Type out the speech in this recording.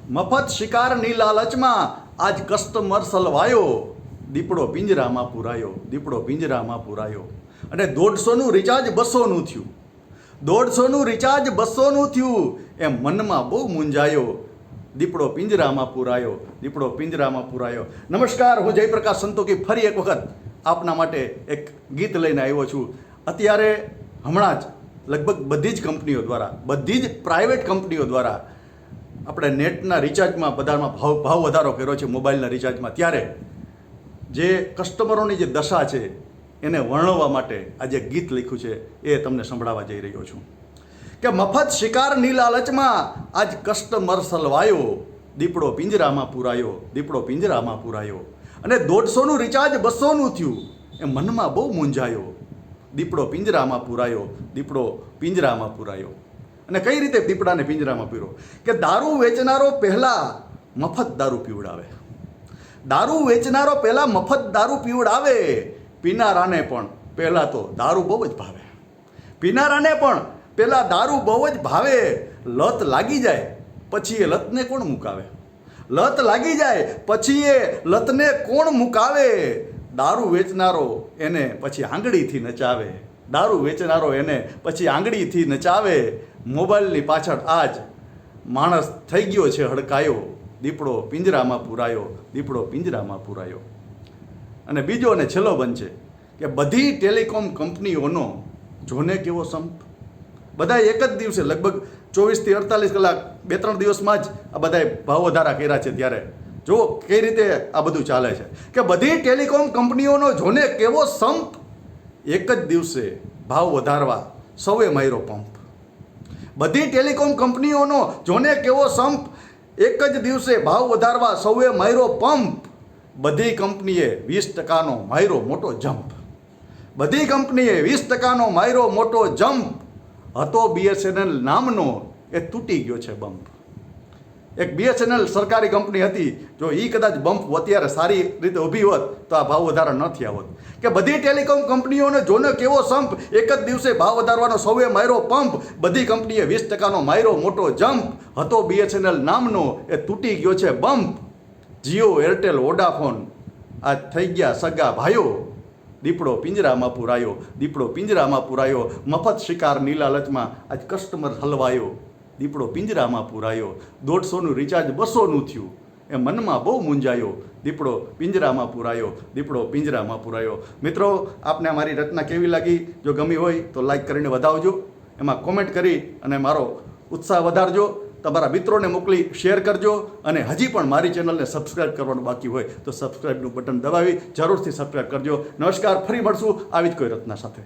મફત શિકારની લાલચમાં આજ કસ્ટમર સલવાયો, દીપડો પિંજરામાં પુરાયો, દીપડો પિંજરામાં પુરાયો. અને 150નું રિચાર્જ 200નું થયું, 150નું રિચાર્જ 200નું થયું. એમ મનમાં બહુ મૂંઝાયો, દીપડો પિંજરામાં પુરાયો, દીપડો પિંજરામાં પુરાયો. નમસ્કાર, હું જયપ્રકાશ સંતોકી ફરી એક વખત આપના માટે એક ગીત લઈને આવ્યો છું. અત્યારે હમણાં જ લગભગ બધી જ કંપનીઓ દ્વારા, બધી જ પ્રાઇવેટ કંપનીઓ દ્વારા આપણે નેટના રિચાર્જમાં બધામાં ભાવ વધારો કર્યો છે, મોબાઈલના રિચાર્જમાં. ત્યારે જે કસ્ટમરોની જે દશા છે એને વર્ણવવા માટે આજે ગીત લખ્યું છે, એ તમને સંભળાવવા જઈ રહ્યો છું. કે મફત શિકારની લાલચમાં આજ કસ્ટમર સલવાયો, દીપડો પિંજરામાં પુરાયો, દીપડો પિંજરામાં પુરાયો. અને 150નું રિચાર્જ 200નું થયું. એ મનમાં બહુ મૂંઝાયો, દીપડો પિંજરામાં પુરાયો, દીપડો પિંજરામાં પુરાયો. અને કઈ રીતે દીપડાને પિંજરામાં પૂર્યો? કે દારૂ વેચનારો પહેલાં મફત દારૂ પીવડાવે, દારૂ વેચનારો પહેલાં મફત દારૂ પીવડાવે. પીનારાને પણ પહેલાં તો દારૂ બહુ જ ભાવે, પીનારાને પણ પહેલાં દારૂ બહુ જ ભાવે. લત લાગી જાય પછી એ લતને કોણ મુકાવે? લત લાગી જાય પછી એ લતને કોણ મુકાવે? દારૂ વેચનારો એને પછી આંગળીથી નચાવે, દારૂ વેચનારો એને પછી આંગળીથી નચાવે. મોબાઈલની પાછળ આજ માણસ થઈ ગયો છે હડકાયો, દીપડો પિંજરામાં પુરાયો, દીપડો પિંજરામાં પુરાયો. અને બીજો અને છેલ્લો બનશે કે બધી ટેલિકોમ કંપનીઓનો જોને કેવો સંપ. બધા એક જ દિવસે લગભગ 24 થી 48 કલાક 2-3 દિવસમાં જ આ બધાએ ભાવ વધારા કર્યા છે. ત્યારે જુઓ કઈ રીતે આ બધું ચાલે છે. કે બધી ટેલિકોમ કંપનીઓનો જોને કેવો સંપ, એક જ દિવસે ભાવ વધારવા સૌએ માર્યો પંપ. બધી ટેલિકોમ કંપનીઓનો જોને કેવો સંપ, એક જ દિવસે ભાવ વધારવા સૌએ માર્યો પંપ. બધી કંપનીએ 20%નો માર્યો મોટો જમ્પ, બધી કંપનીએ 20%નો માર્યો મોટો જમ્પ. હતો BSNL નામનો, એ તૂટી ગયો છે બમ્પ. એક BSNL સરકારી કંપની હતી, જો એ કદાચ બમ્પ અત્યારે સારી રીતે ઊભી હોત તો આ ભાવ વધારા ન થયા હોત. કે બધી ટેલિકોમ કંપનીઓને જોને કેવો સંપ, એક જ દિવસે ભાવ વધારવાનો સૌએ માર્યો પંપ. બધી કંપનીએ 20%નો માર્યો મોટો જમ્પ. હતો BSNL નામનો, એ તૂટી ગયો છે બમ્પ. જીઓ, એરટેલ, વોડાફોન આ થઈ ગયા સગા ભાઈઓ. દીપડો પિંજરામાં પુરાયો, દીપડો પિંજરામાં પુરાયો. મફત શિકારની લાલચમાં આજ કસ્ટમર હલવાયો, દીપડો પિંજરામાં પુરાયો. 150નું રિચાર્જ 200નું થયું. એ મનમાં બહુ મૂંઝાયો, દીપડો પિંજરામાં પુરાયો, દીપડો પિંજરામાં પુરાયો. મિત્રો, આપને મારી રચના કેવી લાગી? જો ગમી હોય તો લાઈક કરીને વધાવજો, એમાં કોમેન્ટ કરી અને મારો ઉત્સાહ વધારજો. તમારા મિત્રોને મોકલી શેર કરજો. અને હજી પણ મારી ચેનલને સબસ્ક્રાઈબ કરવાનું બાકી હોય તો સબસ્ક્રાઈબનું બટન દબાવી જરૂરથી સબસ્ક્રાઈબ કરજો. નમસ્કાર, ફરી મળશું આવી જ કોઈ રચના સાથે.